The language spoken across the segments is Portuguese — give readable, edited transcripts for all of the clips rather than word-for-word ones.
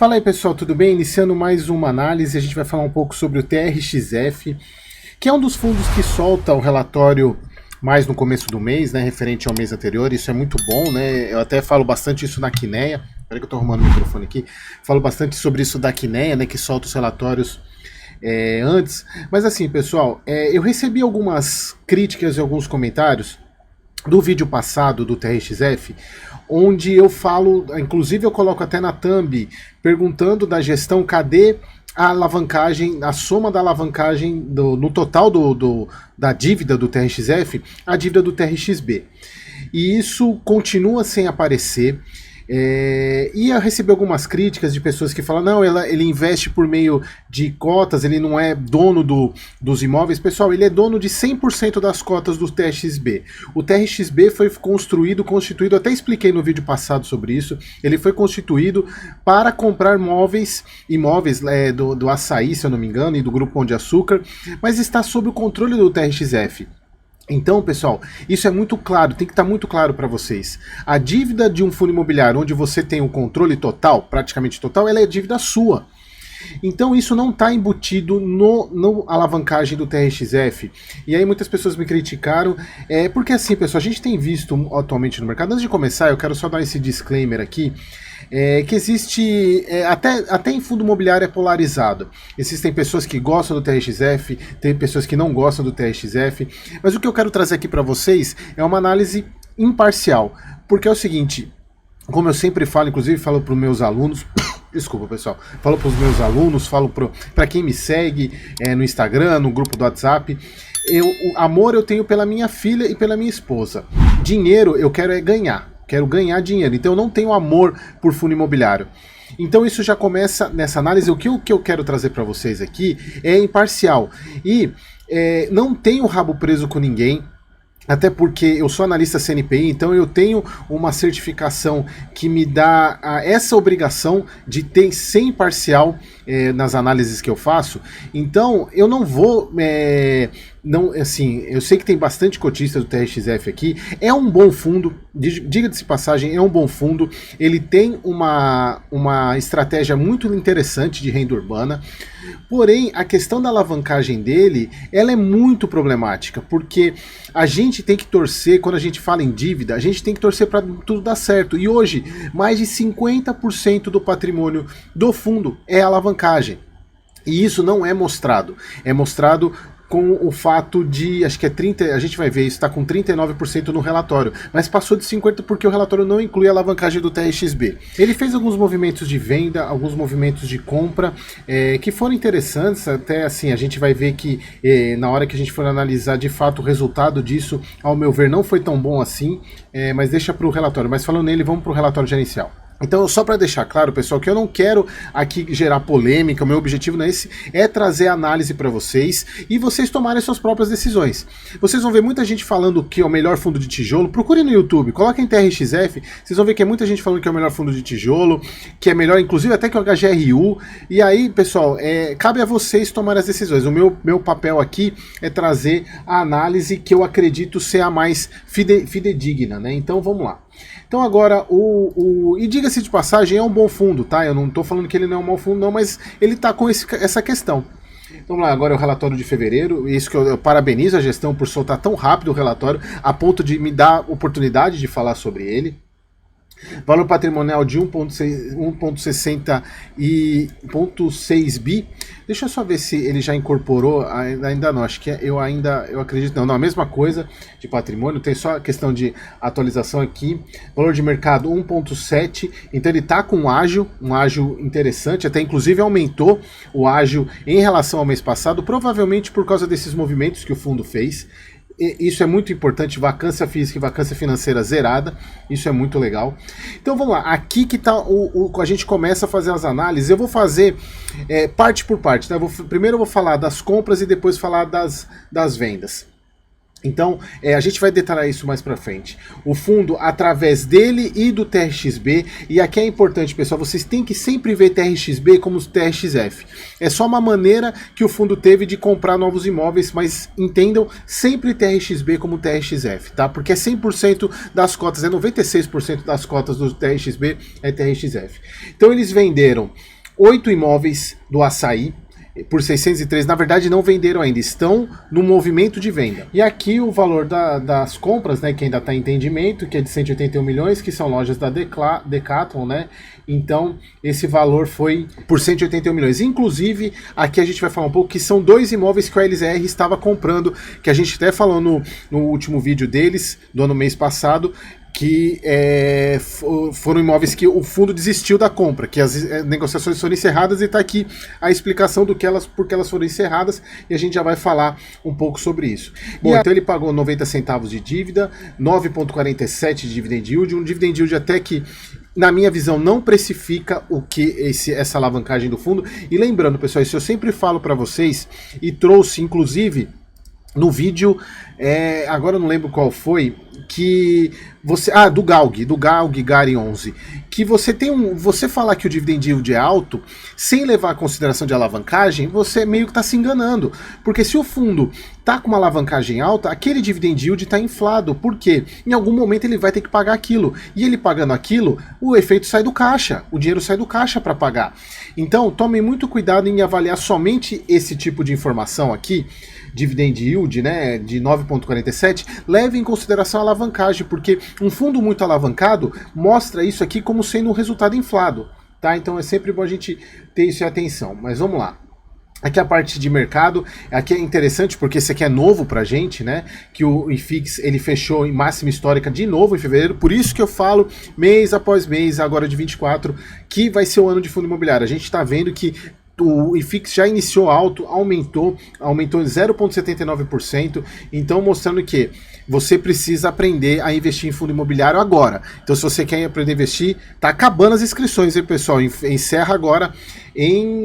Fala aí pessoal, tudo bem? Iniciando mais uma análise, a gente vai falar um pouco sobre o TRXF, que é um dos fundos que solta o relatório mais no começo do mês, né, referente ao mês anterior. Isso é muito bom, né? Eu até falo bastante isso na Quineia. Peraí que eu tô arrumando o microfone aqui. Falo bastante sobre isso da Quineia, né, que solta os relatórios antes. Mas assim, pessoal, eu recebi algumas críticas e alguns comentários do vídeo passado do TRXF, onde eu falo, inclusive eu coloco até na thumb, perguntando da gestão, cadê a alavancagem, a soma da alavancagem no total da dívida do TRXF, a dívida do TRXB. E isso continua sem aparecer. E eu recebi algumas críticas de pessoas que falam, não, ele investe por meio de cotas, ele não é dono dos imóveis. Pessoal, ele é dono de 100% das cotas do TRXB. O TRXB foi constituído, até expliquei no vídeo passado sobre isso, ele foi constituído para comprar imóveis do Açaí, se eu não me engano, e do Grupo Pão de Açúcar, mas está sob o controle do TRXF. Então, pessoal, isso é muito claro, tem que estar muito claro para vocês. A dívida de um fundo imobiliário onde você tem o controle total, praticamente total, ela é dívida sua. Então isso não está embutido no alavancagem do TRXF. E aí muitas pessoas me criticaram, porque assim, pessoal, a gente tem visto atualmente no mercado. Antes de começar, eu quero só dar esse disclaimer aqui, que existe, até em fundo imobiliário é polarizado. Existem pessoas que gostam do TRXF, tem pessoas que não gostam do TRXF, mas o que eu quero trazer aqui para vocês é uma análise imparcial, porque é o seguinte, como eu sempre falo, inclusive falo para os meus alunos, desculpa pessoal, falo para os meus alunos, falo para quem me segue no Instagram, no grupo do WhatsApp, amor eu tenho pela minha filha e pela minha esposa, dinheiro eu quero ganhar. Quero ganhar dinheiro, então eu não tenho amor por fundo imobiliário. Então isso já começa nessa análise. O que eu quero trazer para vocês aqui é imparcial. E não tenho rabo preso com ninguém. Até porque eu sou analista CNPI, então eu tenho uma certificação que me dá essa obrigação de ser imparcial nas análises que eu faço. Então eu não vou... assim, eu sei que tem bastante cotista do TRXF aqui, é um bom fundo, diga-se passagem, é um bom fundo, ele tem uma estratégia muito interessante de renda urbana, porém a questão da alavancagem dele, ela é muito problemática, porque a gente tem que torcer, quando a gente fala em dívida, a gente tem que torcer para tudo dar certo, e hoje mais de 50% do patrimônio do fundo é alavancagem, e isso não é mostrado, é mostrado com o fato de, acho que é 30%, a gente vai ver isso, está com 39% no relatório, mas passou de 50% porque o relatório não inclui a alavancagem do TRXB. Ele fez alguns movimentos de venda, alguns movimentos de compra, que foram interessantes, até assim, a gente vai ver que na hora que a gente for analisar de fato o resultado disso, ao meu ver, não foi tão bom assim, mas deixa para o relatório. Mas falando nele, vamos para o relatório gerencial. Então, só para deixar claro, pessoal, que eu não quero aqui gerar polêmica, o meu objetivo não é esse, é trazer análise para vocês e vocês tomarem suas próprias decisões. Vocês vão ver muita gente falando que é o melhor fundo de tijolo, procure no YouTube, coloquem TRXF, vocês vão ver que é muita gente falando que é o melhor fundo de tijolo, que é melhor, inclusive até que o HGRU, e aí, pessoal, cabe a vocês tomarem as decisões. O meu papel aqui é trazer a análise que eu acredito ser a mais fidedigna, né? Então, vamos lá. Então agora, e diga-se de passagem, é um bom fundo, tá? Eu não estou falando que ele não é um mau fundo não, mas ele está com essa questão. Então vamos lá, agora é o relatório de fevereiro, isso que eu parabenizo a gestão por soltar tão rápido o relatório, a ponto de me dar oportunidade de falar sobre ele. Valor patrimonial de 1,60 e 0,6 bi. Deixa eu só ver se ele já incorporou, ainda não, acho que eu acredito, não, a mesma coisa de patrimônio, tem só a questão de atualização aqui. Valor de mercado 1,7, então ele está com um ágio interessante, até inclusive aumentou o ágio em relação ao mês passado, provavelmente por causa desses movimentos que o fundo fez. Isso é muito importante, vacância física e vacância financeira zerada, isso é muito legal. Então vamos lá, aqui que tá a gente começa a fazer as análises, eu vou fazer parte por parte, tá? Primeiro eu vou falar das compras e depois falar das vendas. Então, a gente vai detalhar isso mais para frente. O fundo, através dele e do TRXB, e aqui é importante, pessoal, vocês têm que sempre ver TRXB como TRXF. É só uma maneira que o fundo teve de comprar novos imóveis, mas entendam sempre TRXB como TRXF, tá? Porque é 100% das cotas, é 96% das cotas do TRXB é TRXF. Então, eles venderam 8 imóveis do Assaí, por 603, na verdade não venderam ainda, estão no movimento de venda. E aqui o valor das compras, né, que ainda está em entendimento, que é de 181 milhões, que são lojas da Decathlon, né? Então esse valor foi por 181 milhões. Inclusive, aqui a gente vai falar um pouco que são 2 imóveis que o LZR estava comprando, que a gente até falou no último vídeo deles, do ano mês passado, que foram imóveis que o fundo desistiu da compra, que as negociações foram encerradas, e está aqui a explicação porque elas foram encerradas, e a gente já vai falar um pouco sobre isso. Bom, então ele pagou 90 centavos de dívida, 9,47 de dividend yield, um dividend yield até que, na minha visão, não precifica o que essa alavancagem do fundo. E lembrando, pessoal, isso eu sempre falo para vocês, e trouxe inclusive no vídeo, agora eu não lembro qual foi, que você, do Galg Gary 11, que você falar que o dividend yield é alto, sem levar a consideração de alavancagem, você meio que está se enganando, porque se o fundo está com uma alavancagem alta, aquele dividend yield está inflado, porque em algum momento ele vai ter que pagar aquilo, e ele pagando aquilo, o efeito sai do caixa, o dinheiro sai do caixa para pagar. Então tomem muito cuidado em avaliar somente esse tipo de informação aqui, dividend yield, né, de 9,47, leve em consideração a alavancagem, porque um fundo muito alavancado mostra isso aqui como sendo um resultado inflado, tá? Então é sempre bom a gente ter isso em atenção. Mas vamos lá. Aqui a parte de mercado, aqui é interessante porque esse aqui é novo pra gente, né? Que o IFIX ele fechou em máxima histórica de novo em fevereiro, por isso que eu falo mês após mês, agora de 24, que vai ser o ano de fundo imobiliário. A gente tá vendo que o IFIX já iniciou alto, aumentou em 0,79%, então mostrando que você precisa aprender a investir em fundo imobiliário agora. Então se você quer aprender a investir, tá acabando as inscrições, hein, pessoal? Encerra agora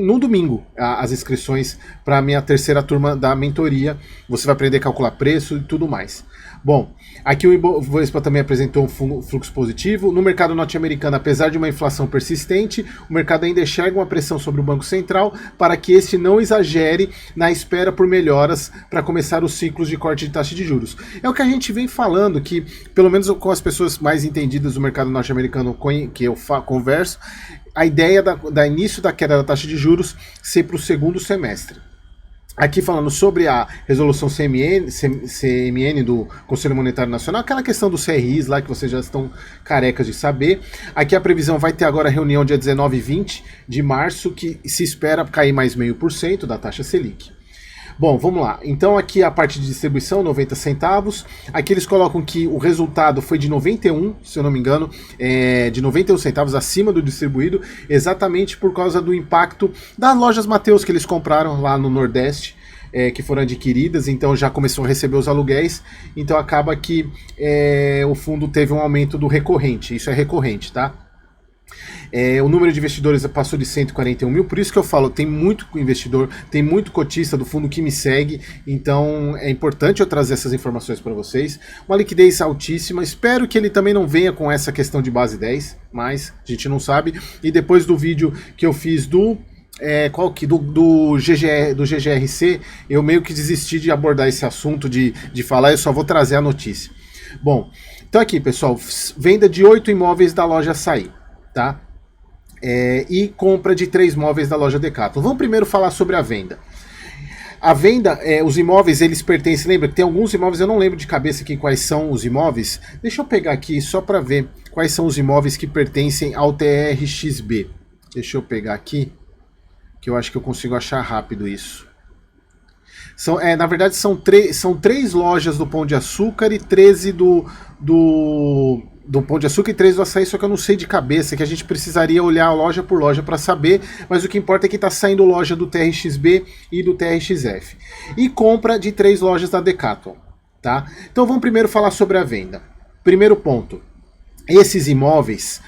no domingo as inscrições para a minha terceira turma da mentoria. Você vai aprender a calcular preço e tudo mais. Bom, aqui o Ibovespa também apresentou um fluxo positivo. No mercado norte-americano, apesar de uma inflação persistente, o mercado ainda enxerga uma pressão sobre o Banco Central para que este não exagere na espera por melhoras para começar os ciclos de corte de taxa de juros. É o que a gente vem falando, que pelo menos com as pessoas mais entendidas do mercado norte-americano que eu converso, a ideia da início da queda da taxa de juros ser para o segundo semestre. Aqui falando sobre a resolução CMN do Conselho Monetário Nacional, aquela questão dos CRIs lá que vocês já estão carecas de saber. Aqui a previsão vai ter agora a reunião dia 19 e 20 de março, que se espera cair mais 0,5% da taxa Selic. Bom, vamos lá. Então aqui a parte de distribuição, 90 centavos. Aqui eles colocam que o resultado foi de 91, se eu não me engano, de 91 centavos acima do distribuído, exatamente por causa do impacto das lojas Mateus que eles compraram lá no Nordeste, que foram adquiridas, então já começou a receber os aluguéis, então acaba que o fundo teve um aumento do recorrente, isso é recorrente, tá? O número de investidores passou de 141 mil, por isso que eu falo, tem muito investidor, tem muito cotista do fundo que me segue, então é importante eu trazer essas informações para vocês. Uma liquidez altíssima, espero que ele também não venha com essa questão de base 10, mas a gente não sabe. E depois do vídeo que eu fiz do GGRC, eu meio que desisti de abordar esse assunto, de falar, eu só vou trazer a notícia. Bom, então aqui pessoal, venda de 8 imóveis da loja Assaí, tá? E compra de 3 móveis da loja Decathlon. Vamos primeiro falar sobre a venda. A venda, os imóveis, eles pertencem, lembra que tem alguns imóveis, eu não lembro de cabeça aqui quais são os imóveis. Deixa eu pegar aqui só para ver quais são os imóveis que pertencem ao TRXB. Deixa eu pegar aqui, que eu acho que eu consigo achar rápido isso. Na verdade são 3 lojas do Pão de Açúcar e 13 do Pão de Açúcar e 3 do Assaí, só que eu não sei de cabeça, que a gente precisaria olhar loja por loja para saber, mas o que importa é que está saindo loja do TRXB e do TRXF. E compra de 3 lojas da Decathlon, tá? Então vamos primeiro falar sobre a venda. Primeiro ponto, esses imóveis,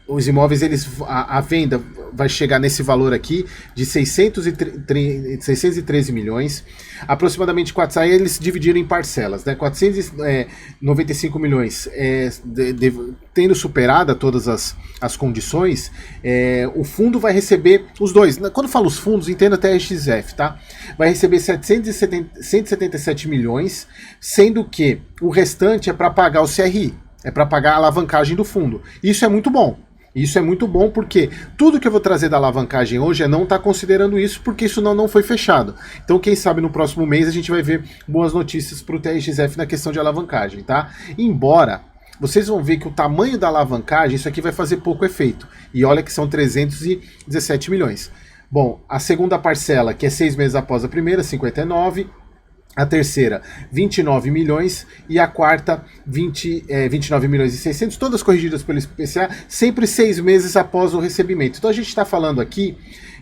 os imóveis, a venda vai chegar nesse valor aqui de 613 milhões, aproximadamente 4, aí eles dividiram em parcelas, né? 495 milhões tendo superado todas as condições, o fundo vai receber os dois. Quando eu falo os fundos, entenda até a TRXF, tá? Vai receber 177 milhões, sendo que o restante é para pagar o CRI, é para pagar a alavancagem do fundo. Isso é muito bom. Isso é muito bom porque tudo que eu vou trazer da alavancagem hoje não está considerando isso, porque isso não foi fechado. Então, quem sabe no próximo mês a gente vai ver boas notícias para o TRXF na questão de alavancagem, tá? Embora vocês vão ver que o tamanho da alavancagem, isso aqui vai fazer pouco efeito. E olha que são 317 milhões. Bom, a segunda parcela, que é 6 meses após a primeira, 59. A terceira, 29 milhões, e a quarta, 29 milhões e 600, todas corrigidas pelo IPCA, sempre 6 meses após o recebimento. Então a gente está falando aqui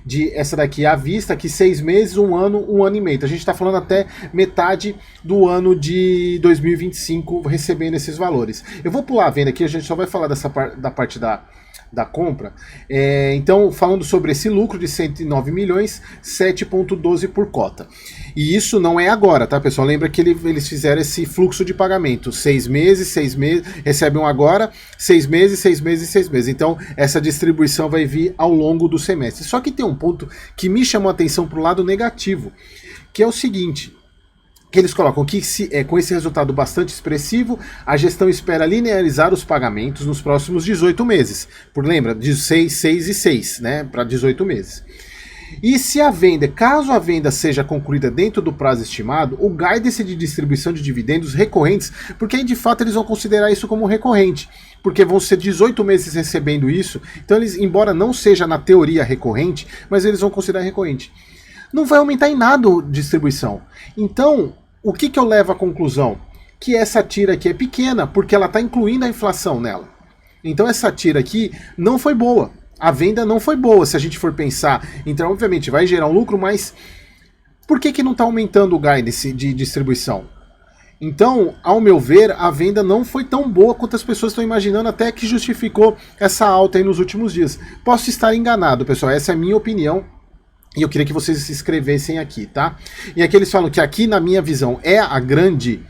de essa daqui à vista, que 6 meses, 1 ano e meio. Então a gente está falando até metade do ano de 2025 recebendo esses valores. Eu vou pular a venda aqui, a gente só vai falar da parte da compra. Então, falando sobre esse lucro de 109 milhões, 7,12 por cota. E isso não é agora, tá, pessoal? Lembra que eles fizeram esse fluxo de pagamento. 6 meses, recebem agora, 6 meses, 6 meses, 6 meses. Então, essa distribuição vai vir ao longo do semestre. Só que tem um ponto que me chamou a atenção para o lado negativo, que é o seguinte, que eles colocam que com esse resultado bastante expressivo, a gestão espera linearizar os pagamentos nos próximos 18 meses. Lembra, de 6 e 6, né, para 18 meses. E se caso a venda seja concluída dentro do prazo estimado, o guidance de distribuição de dividendos recorrentes, porque aí de fato eles vão considerar isso como recorrente, porque vão ser 18 meses recebendo isso, então eles, embora não seja na teoria recorrente, mas eles vão considerar recorrente. Não vai aumentar em nada a distribuição. Então, o que eu levo à conclusão? Que essa tira aqui é pequena, porque ela está incluindo a inflação nela. Então essa tira aqui não foi boa. A venda não foi boa, se a gente for pensar. Então, obviamente, vai gerar um lucro, mas por que não está aumentando o guidance de distribuição? Então, ao meu ver, a venda não foi tão boa quanto as pessoas estão imaginando, até que justificou essa alta aí nos últimos dias. Posso estar enganado, pessoal, essa é a minha opinião. E eu queria que vocês se inscrevessem aqui, tá? E aqui eles falam que aqui, na minha visão, é a grande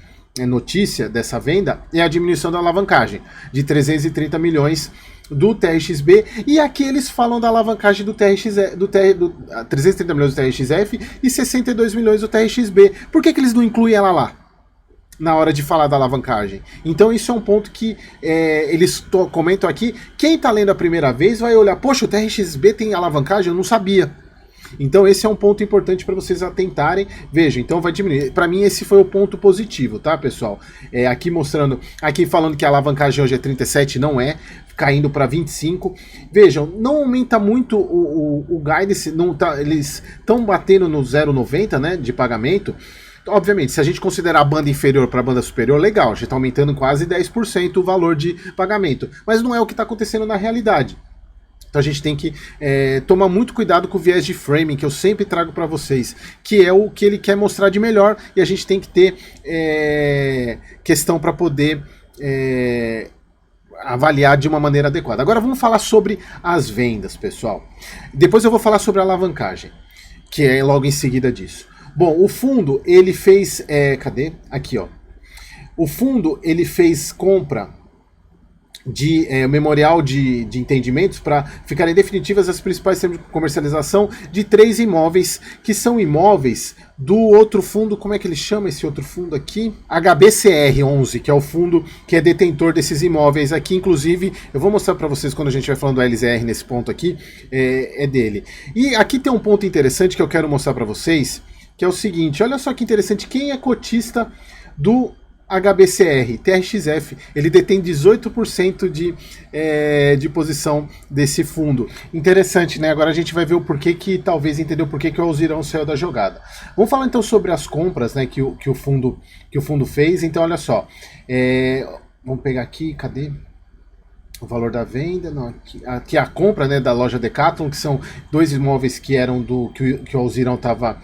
notícia dessa venda, é a diminuição da alavancagem, de 330 milhões do TRXB, e aqui eles falam da alavancagem do 330 milhões do TRXF e 62 milhões do TRXB. Por que eles não incluem ela lá, na hora de falar da alavancagem? Então isso é um ponto que eles comentam aqui. Quem está lendo a primeira vez vai olhar, poxa, o TRXB tem alavancagem? Eu não sabia. Então esse é um ponto importante para vocês atentarem. Vejam, então vai diminuir. Para mim esse foi o ponto positivo, tá, pessoal? Aqui mostrando, aqui falando que a alavancagem hoje é 37, não é, caindo para 25. Vejam, não aumenta muito o guidance, eles estão batendo no 0,90, né, de pagamento. Obviamente, se a gente considerar a banda inferior para a banda superior, legal, já está aumentando quase 10% o valor de pagamento. Mas não é o que está acontecendo na realidade. Então a gente tem que tomar muito cuidado com o viés de framing, que eu sempre trago para vocês, que é o que ele quer mostrar de melhor, e a gente tem que ter questão para poder avaliar de uma maneira adequada. Agora vamos falar sobre as vendas, pessoal. Depois eu vou falar sobre a alavancagem, que é logo em seguida disso. Bom, o fundo, ele fez... cadê? Aqui, ó. O fundo, ele fez compra de memorial de entendimentos para ficarem definitivas as principais termos de comercialização de 3 imóveis, que são imóveis do outro fundo. Como é que ele chama esse outro fundo aqui? HBCR11, que é o fundo que é detentor desses imóveis aqui. Inclusive, eu vou mostrar para vocês quando a gente vai falando do LZR nesse ponto aqui, é dele. E aqui tem um ponto interessante que eu quero mostrar para vocês, que é o seguinte, olha só que interessante, quem é cotista do HBCR, TRXF, ele detém 18% de posição desse fundo. Interessante, né? Agora a gente vai ver o porquê que, talvez entender o porquê que o Alzirão saiu da jogada. Vamos falar então sobre as compras, né, que o fundo fez. Então, olha só, vamos pegar aqui, cadê o valor da venda? Não, aqui a compra, né, da loja Decathlon, que são 2 imóveis que eram que o Alzirão estava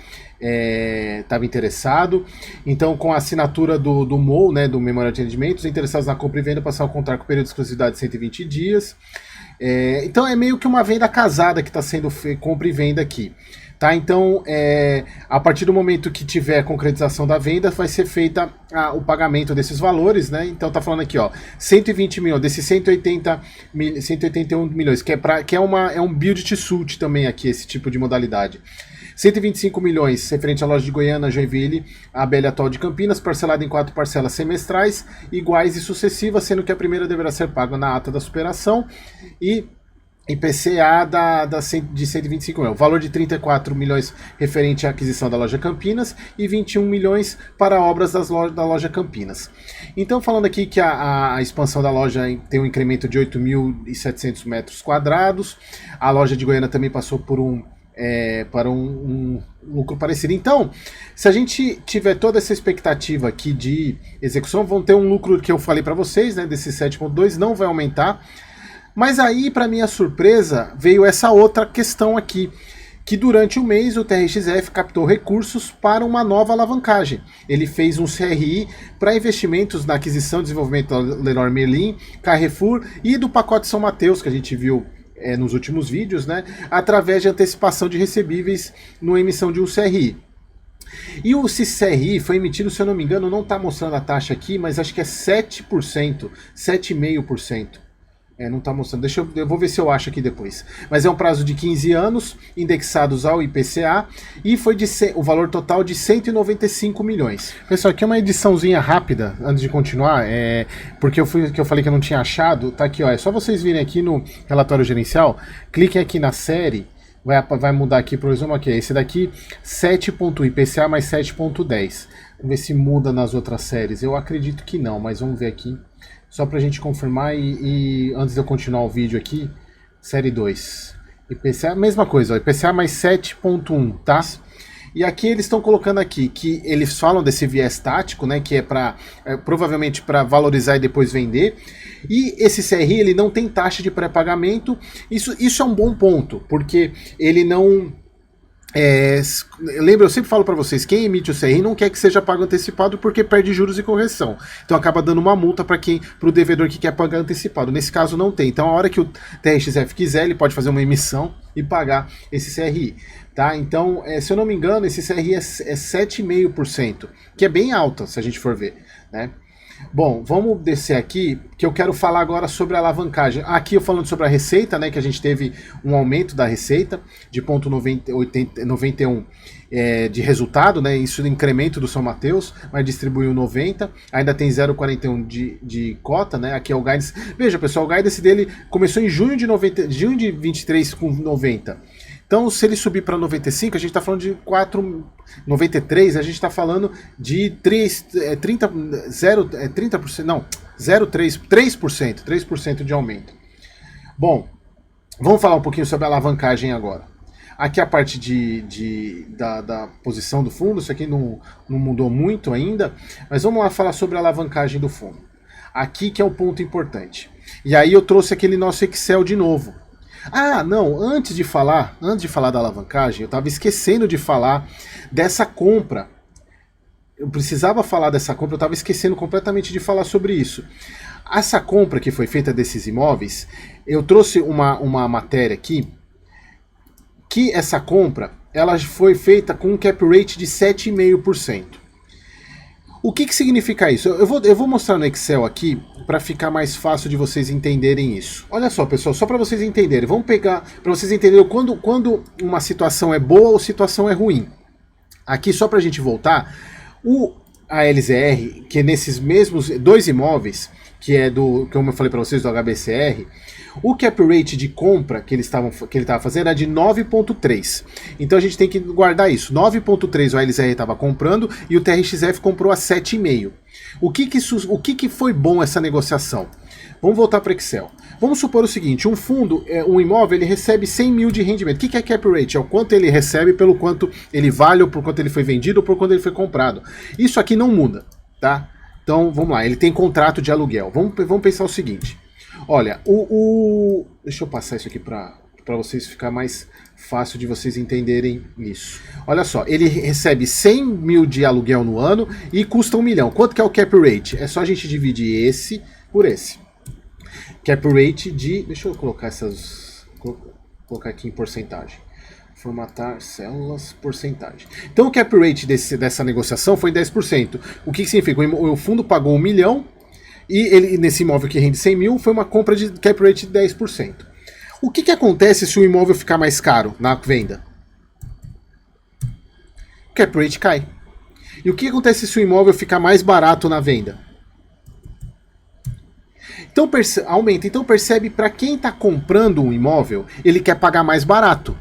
interessado. Então, com a assinatura do MOU, né, do Memorial de Rendimentos, interessados na compra e venda passaram a contar com o período de exclusividade de 120 dias. Então é meio que uma venda casada que está sendo compra e venda aqui. Tá, então, a partir do momento que tiver a concretização da venda, vai ser feita o pagamento desses valores, né? Então tá falando aqui, ó, 120 milhões, desses 181 milhões, que é um build to suit também aqui, esse tipo de modalidade. 125 milhões referente à loja de Goiânia, Joinville, a ABL atual de Campinas, parcelada em 4 parcelas semestrais, iguais e sucessivas, sendo que a primeira deverá ser paga na ata da superação, e IPCA de 125 milhões. O valor de 34 milhões referente à aquisição da loja Campinas e 21 milhões para obras da loja Campinas. Então, falando aqui que a expansão da loja tem um incremento de 8.700 metros quadrados, a loja de Goiânia também passou por um lucro parecido. Então, se a gente tiver toda essa expectativa aqui de execução, vão ter um lucro que eu falei para vocês, né, desse 7,2, não vai aumentar. Mas aí, para minha surpresa, veio essa outra questão aqui, que durante o mês o TRXF captou recursos para uma nova alavancagem. Ele fez um CRI para investimentos na aquisição e desenvolvimento da Leroy Merlin, Carrefour e do pacote São Mateus, que a gente viu nos últimos vídeos, né, através de antecipação de recebíveis numa emissão de um CRI. E o CRI foi emitido, se eu não me engano, não está mostrando a taxa aqui, mas acho que é 7%, 7,5%. Não está mostrando, eu vou ver se eu acho aqui depois. Mas é um prazo de 15 anos, indexados ao IPCA, e foi o valor total de 195 milhões. Pessoal, aqui é uma ediçãozinha rápida, antes de continuar, porque eu falei que eu não tinha achado, tá aqui, ó, é só vocês virem aqui no relatório gerencial, cliquem aqui na série, vai mudar aqui para o resumo, aqui, esse daqui, 7. IPCA mais 7,10. Vamos ver se muda nas outras séries, eu acredito que não, mas vamos ver aqui. Só pra gente confirmar e antes de eu continuar o vídeo aqui, série 2. IPCA, mesma coisa, ó, IPCA mais 7,1, tá? E aqui eles estão colocando aqui que eles falam desse viés tático, né, que provavelmente para valorizar e depois vender. E esse CRI, ele não tem taxa de pré-pagamento. Isso é um bom ponto, porque ele não... Lembra, eu sempre falo para vocês, quem emite o CRI não quer que seja pago antecipado porque perde juros e correção. Então acaba dando uma multa para o devedor que quer pagar antecipado. Nesse caso não tem. Então a hora que o TRXF quiser, ele pode fazer uma emissão e pagar esse CRI. Tá? Então, se eu não me engano, esse CRI é 7,5%, que é bem alta se a gente for ver, né? Bom, vamos descer aqui, que eu quero falar agora sobre a alavancagem. Aqui eu falando sobre a receita, né, que a gente teve um aumento da receita de 0,91 de resultado, né, isso do incremento do São Mateus, mas distribuiu 90, ainda tem 0,41 de cota, né, aqui é o guidance. Veja, pessoal, o guidance dele começou em junho de 23 com 90. Então, se ele subir para 95, a gente está falando de 4,93, a gente está falando de 3% de aumento. Bom, vamos falar um pouquinho sobre a alavancagem agora. Aqui a parte da posição do fundo, isso aqui não mudou muito ainda, mas vamos lá falar sobre a alavancagem do fundo. Aqui que é o ponto importante. E aí eu trouxe aquele nosso Excel de novo. Ah, não, antes de falar da alavancagem, eu estava esquecendo de falar dessa compra. Eu precisava falar dessa compra, eu estava esquecendo completamente de falar sobre isso. Essa compra que foi feita desses imóveis, eu trouxe uma matéria aqui, que essa compra ela foi feita com um cap rate de 7,5%. O que significa isso? Eu vou mostrar no Excel aqui para ficar mais fácil de vocês entenderem isso. Olha só, pessoal, só para vocês entenderem. Vamos pegar para vocês entenderem quando uma situação é boa ou situação é ruim. Aqui, só para a gente voltar, a LZR, que é nesses mesmos dois imóveis, que é como eu falei para vocês, do HBCR, o cap rate de compra que ele estava fazendo era de 9,3. Então a gente tem que guardar isso. 9,3 o LZR estava comprando e o TRXF comprou a 7,5. O que foi bom essa negociação? Vamos voltar para Excel. Vamos supor o seguinte, um imóvel, ele recebe 100 mil de rendimento. O que é cap rate? É o quanto ele recebe pelo quanto ele vale, ou por quanto ele foi vendido, ou por quanto ele foi comprado. Isso aqui não muda, tá? Então, vamos lá, ele tem contrato de aluguel. Vamos pensar o seguinte. Olha, deixa eu passar isso aqui para vocês ficar mais fácil de vocês entenderem isso. Olha só, ele recebe 100 mil de aluguel no ano e custa 1 milhão. Quanto que é o cap rate? É só a gente dividir esse por esse. Cap rate de... Deixa eu colocar colocar aqui em porcentagem. Formatar células, porcentagem. Então o cap rate dessa negociação foi 10%. O que significa? O fundo pagou 1 milhão e ele, nesse imóvel que rende 100 mil, foi uma compra de cap rate de 10%. O que acontece se o imóvel ficar mais caro na venda? O cap rate cai. E o que acontece se o imóvel ficar mais barato na venda? Então aumenta. Então percebe, para quem está comprando um imóvel, ele quer pagar mais barato.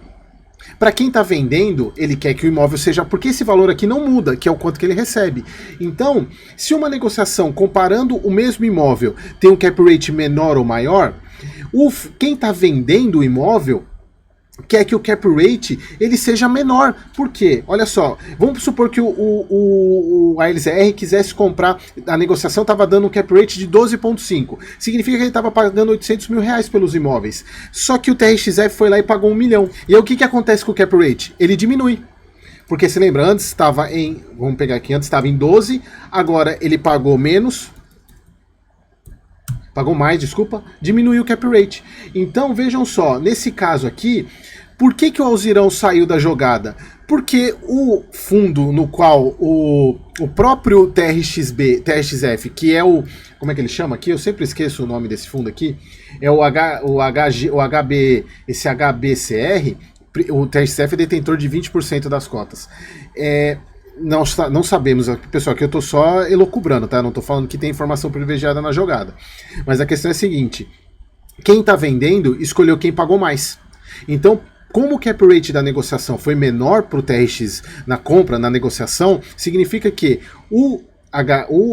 Para quem está vendendo, ele quer que o imóvel seja... Porque esse valor aqui não muda, que é o quanto que ele recebe. Então, se uma negociação comparando o mesmo imóvel tem um cap rate menor ou maior, quem está vendendo o imóvel quer que o cap rate ele seja menor. Por quê? Olha só, vamos supor que a LZR quisesse comprar, a negociação estava dando um cap rate de 12,5. Significa que ele estava pagando 800 mil reais pelos imóveis. Só que o TRXF foi lá e pagou 1 milhão. E aí o que acontece com o cap rate? Ele diminui. Porque se lembra, antes estava em... Vamos pegar aqui, antes estava em 12, agora ele pagou menos... Pagou mais, desculpa, diminuiu o cap rate. Então, vejam só, nesse caso aqui, por que o Alzirão saiu da jogada? Porque o fundo no qual o próprio TRXF, que é o... Como é que ele chama aqui? Eu sempre esqueço o nome desse fundo aqui. É o HB, esse HBCR, o TRXF é detentor de 20% das cotas. Não sabemos, pessoal, aqui eu tô só elucubrando, tá? Não tô falando que tem informação privilegiada na jogada. Mas a questão é a seguinte: quem tá vendendo escolheu quem pagou mais. Então, como o cap rate da negociação foi menor pro TRX na compra, na negociação, significa que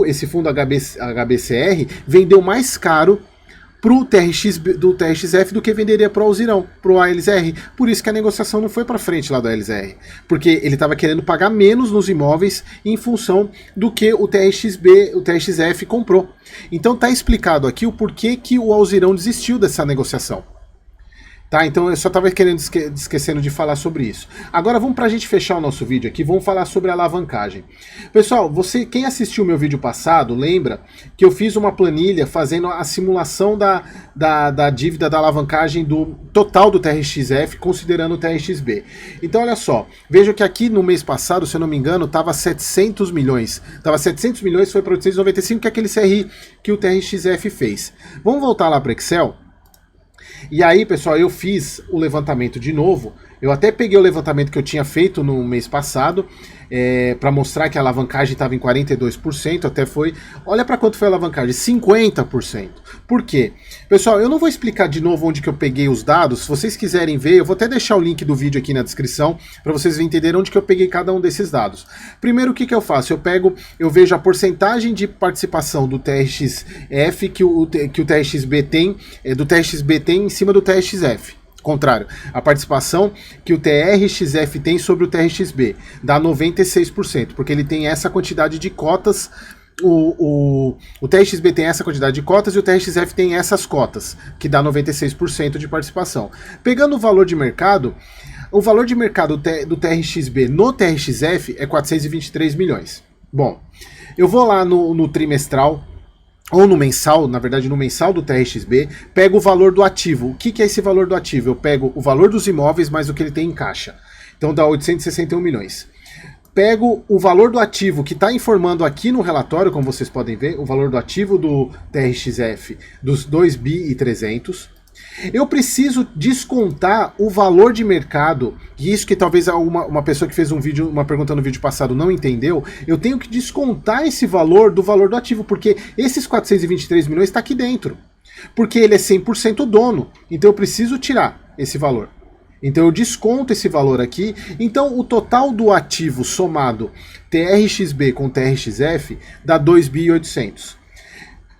esse fundo HBCR vendeu mais caro pro do TRXF do que venderia pro Alzirão, pro ALZR. Por isso que a negociação não foi para frente lá do ALZR. Porque ele estava querendo pagar menos nos imóveis em função do que o TRXF comprou. Então tá explicado aqui o porquê que o Alzirão desistiu dessa negociação. Tá, então eu só estava esquecendo de falar sobre isso. Agora vamos para a gente fechar o nosso vídeo aqui, vamos falar sobre a alavancagem. Pessoal, quem assistiu o meu vídeo passado, lembra que eu fiz uma planilha fazendo a simulação da dívida da alavancagem do total do TRXF, considerando o TRXB. Então olha só, veja que aqui no mês passado, se eu não me engano, estava 700 milhões. Estava 700 milhões, foi para 895, que é aquele CRI que o TRXF fez. Vamos voltar lá para o Excel? E aí, pessoal, eu fiz o levantamento de novo. Eu até peguei o levantamento que eu tinha feito no mês passado, para mostrar que a alavancagem estava em 42%, até foi... Olha para quanto foi a alavancagem, 50%. Por quê? Pessoal, eu não vou explicar de novo onde que eu peguei os dados. Se vocês quiserem ver, eu vou até deixar o link do vídeo aqui na descrição, para vocês entenderem onde que eu peguei cada um desses dados. Primeiro, o que que eu faço? Eu vejo a porcentagem de participação do TRXF que o TRXB tem, do TRXB tem em cima do TRXF. Contrário, a participação que o TRXF tem sobre o TRXB dá 96%, porque ele tem essa quantidade de cotas, o TRXB tem essa quantidade de cotas e o TRXF tem essas cotas, que dá 96% de participação. Pegando o valor de mercado do TRXB no TRXF é 423 milhões. Bom, eu vou lá no trimestral, ou no mensal, na verdade no mensal do TRXB, pego o valor do ativo. O que é esse valor do ativo? Eu pego o valor dos imóveis mais o que ele tem em caixa. Então dá 861 milhões. Pego o valor do ativo que está informando aqui no relatório, como vocês podem ver, o valor do ativo do TRXF dos 2 bi e 300. Eu preciso descontar o valor de mercado, e isso que talvez uma pessoa que fez uma pergunta no vídeo passado não entendeu. Eu tenho que descontar esse valor do valor do ativo, porque esses 423 milhões está aqui dentro, porque ele é 100% dono, então eu preciso tirar esse valor. Então eu desconto esse valor aqui. Então o total do ativo somado TRXB com TRXF dá 2 bi e 800.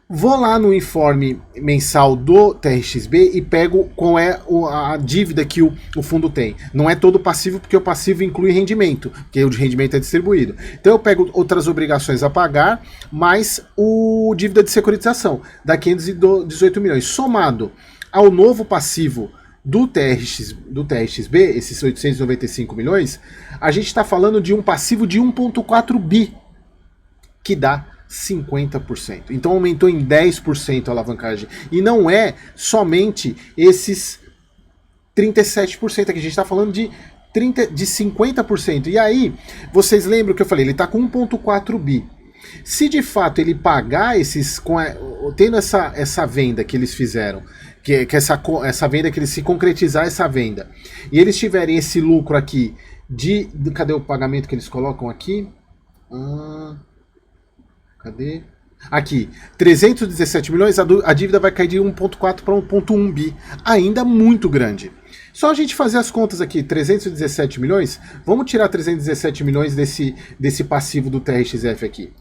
Vou lá no informe mensal do TRXB e pego qual é a dívida que o fundo tem. Não é todo passivo, porque o passivo inclui rendimento, porque o de rendimento é distribuído. Então eu pego outras obrigações a pagar, mais o dívida de securitização, dá 518 milhões. Somado ao novo passivo do TRXB, esses 895 milhões, a gente está falando de um passivo de 1,4 bi, que dá 50%. Então aumentou em 10% a alavancagem. E não é somente esses 37%, aqui a gente está falando de 50%. E aí, vocês lembram que eu falei, ele está com 1,4 bi. Se de fato ele pagar esses, tendo essa venda que eles fizeram, que essa venda, que eles se concretizar essa venda, e eles tiverem esse lucro aqui cadê o pagamento que eles colocam aqui? Cadê? Aqui, 317 milhões, a dívida vai cair de 1,4 para 1,1 bi, ainda muito grande. Só a gente fazer as contas aqui, 317 milhões, vamos tirar 317 milhões desse passivo do TRXF aqui.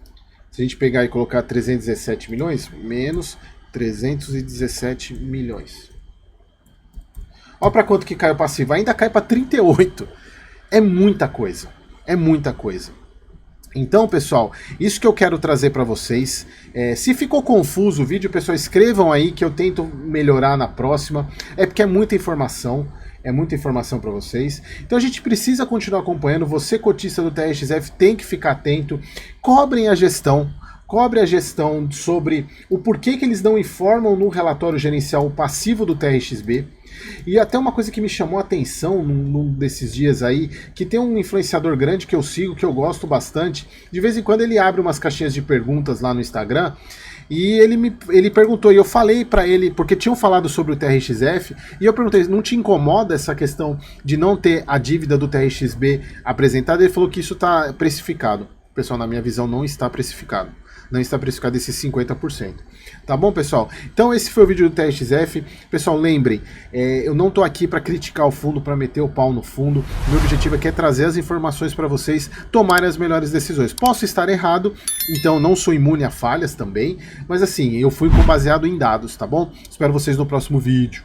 Se a gente pegar e colocar 317 milhões, menos 317 milhões. Olha para quanto que cai o passivo, ainda cai para 38. É muita coisa, é muita coisa. Então, pessoal, isso que eu quero trazer para vocês. Se ficou confuso o vídeo, pessoal, escrevam aí que eu tento melhorar na próxima. É porque é muita informação para vocês. Então a gente precisa continuar acompanhando. Você, cotista do TRXF, tem que ficar atento. Cobre a gestão sobre o porquê que eles não informam no relatório gerencial o passivo do TRXB. E até uma coisa que me chamou a atenção num desses dias aí, que tem um influenciador grande que eu sigo, que eu gosto bastante. De vez em quando ele abre umas caixinhas de perguntas lá no Instagram. E ele perguntou, e eu falei pra ele, porque tinham falado sobre o TRXF, e eu perguntei, não te incomoda essa questão de não ter a dívida do TRXB apresentada? Ele falou que isso está precificado. Pessoal, na minha visão, não está precificado. Não está precificado esses 50%. Tá bom, pessoal? Então esse foi o vídeo do TRXF. Pessoal, lembrem, eu não estou aqui para criticar o fundo, para meter o pau no fundo. Meu objetivo aqui é trazer as informações para vocês tomarem as melhores decisões. Posso estar errado, então não sou imune a falhas também, mas assim, eu fui baseado em dados, tá bom? Espero vocês no próximo vídeo.